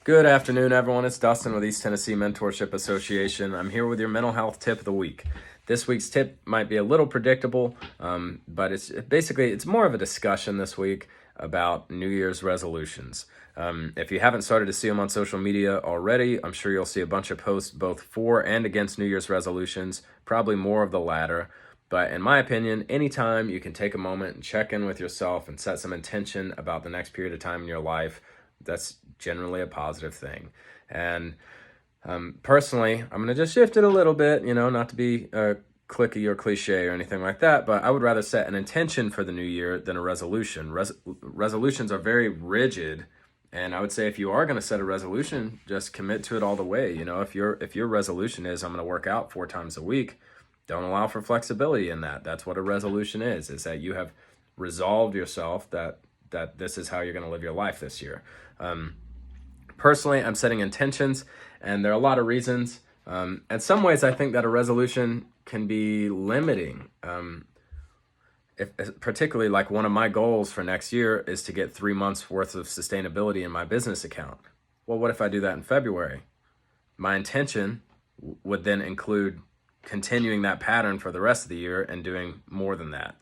Good afternoon, everyone. It's Dustin with East Tennessee Mentorship Association. I'm here with your mental health tip of the week. This week's tip might be a little predictable, but it's more of a discussion this week about New Year's resolutions. If you haven't started to see them on social media already, I'm sure you'll see a bunch of posts both for and against New Year's resolutions, probably more of the latter. But in my opinion, anytime you can take a moment and check in with yourself and set some intention about the next period of time in your life, that's generally a positive thing. And personally, I'm going to just shift it a little bit, not to be clicky or cliche or anything like that, but I would rather set an intention for the new year than a resolution. Resolutions are very rigid. And I would say if you are going to set a resolution, just commit to it all the way. If your resolution is I'm going to work out 4 times a week, don't allow for flexibility in that. That's what a resolution is that you have resolved yourself that this is how you're going to live your life this year. Personally, I'm setting intentions, and there are a lot of reasons. In some ways, I think that a resolution can be limiting. Particularly, like one of my goals for next year is to get 3 months worth of sustainability in my business account. Well, what if I do that in February? My intention would then include continuing that pattern for the rest of the year and doing more than that.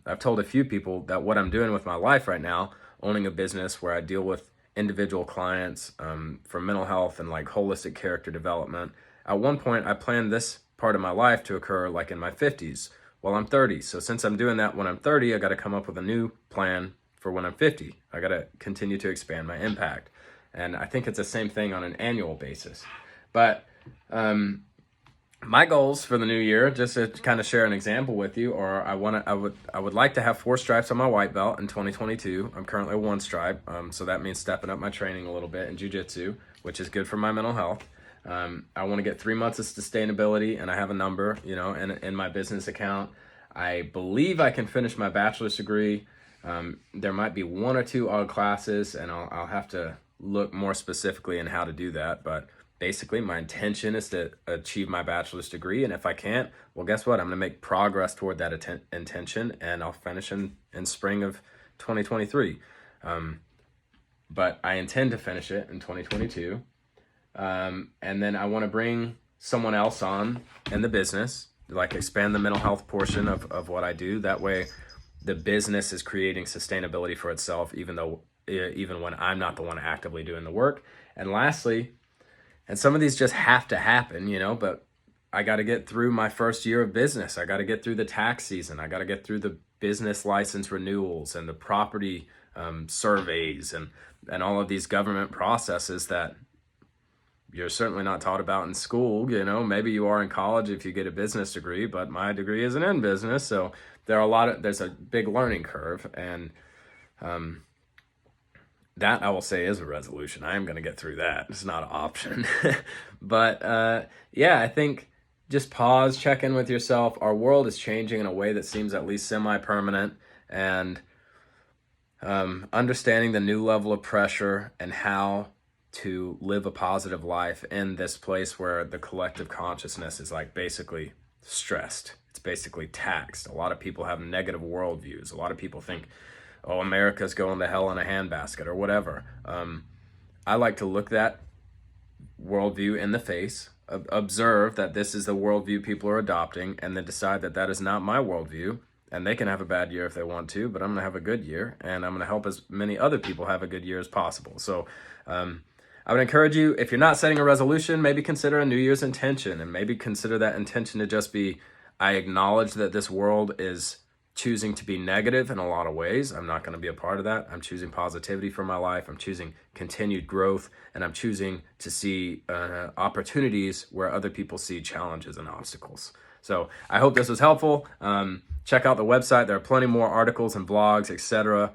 I've told a few people that what I'm doing with my life right now, owning a business where I deal with individual clients for mental health and like holistic character development. At one point, I planned this part of my life to occur like in my 50s. Well, I'm 30. So since I'm doing that when I'm 30, I got to come up with a new plan for when I'm 50. I got to continue to expand my impact. And I think it's the same thing on an annual basis. But my goals for the new year, just to kind of share an example with you, are I would like to have 4 stripes on my white belt in 2022. I'm currently 1 stripe, so that means stepping up my training a little bit in jiu-jitsu, which is good for my mental health. I want to get 3 months of sustainability, and I have a number, in my business account. I believe I can finish my bachelor's degree. There might be 1 or 2 odd classes, and I'll have to look more specifically in how to do that, but basically, my intention is to achieve my bachelor's degree, and if I can't, well, guess what? I'm going to make progress toward that intention, and I'll finish in spring of 2023. But I intend to finish it in 2022, and then I want to bring someone else on in the business, like expand the mental health portion of what I do. That way, the business is creating sustainability for itself, even when I'm not the one actively doing the work. And lastly, and some of these just have to happen, but I got to get through my first year of business. I got to get through the tax season. I got to get through the business license renewals and the property surveys and all of these government processes that you're certainly not taught about in school. Maybe you are in college if you get a business degree, but my degree isn't in business. So there's a big learning curve. And that I will say is a resolution. I am going to get through that. It's not an option. But I think just pause, check in with yourself. Our world is changing in a way that seems at least semi-permanent, and understanding the new level of pressure and how to live a positive life in this place where the collective consciousness is like basically stressed. It's basically taxed. A lot of people have negative worldviews. A lot of people think, oh, America's going to hell in a handbasket or whatever. I like to look that worldview in the face, observe that this is the worldview people are adopting, and then decide that that is not my worldview. And they can have a bad year if they want to, but I'm going to have a good year, and I'm going to help as many other people have a good year as possible. So I would encourage you, if you're not setting a resolution, maybe consider a New Year's intention, and maybe consider that intention to just be, I acknowledge that this world is choosing to be negative in a lot of ways. I'm not going to be a part of that. I'm choosing positivity for my life. I'm choosing continued growth, and I'm choosing to see opportunities where other people see challenges and obstacles. So I hope this was helpful. Check out the website. There are plenty more articles and blogs, etc.,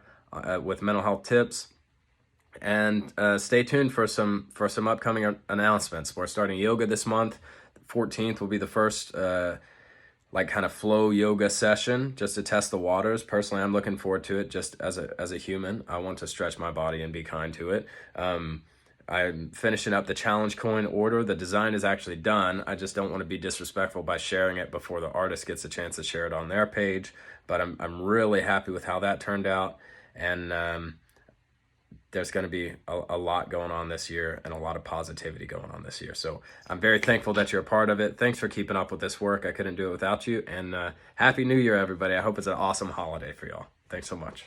with mental health tips. And stay tuned for some upcoming announcements. We're starting yoga this month. The 14th will be the first kind of flow yoga session, just to test the waters. Personally, I'm looking forward to it just as a human. I want to stretch my body and be kind to it. I'm finishing up the challenge coin order. The design is actually done. I just don't want to be disrespectful by sharing it before the artist gets a chance to share it on their page. But I'm really happy with how that turned out. And there's going to be a lot going on this year and a lot of positivity going on this year. So I'm very thankful that you're a part of it. Thanks for keeping up with this work. I couldn't do it without you. And Happy New Year, everybody. I hope it's an awesome holiday for y'all. Thanks so much.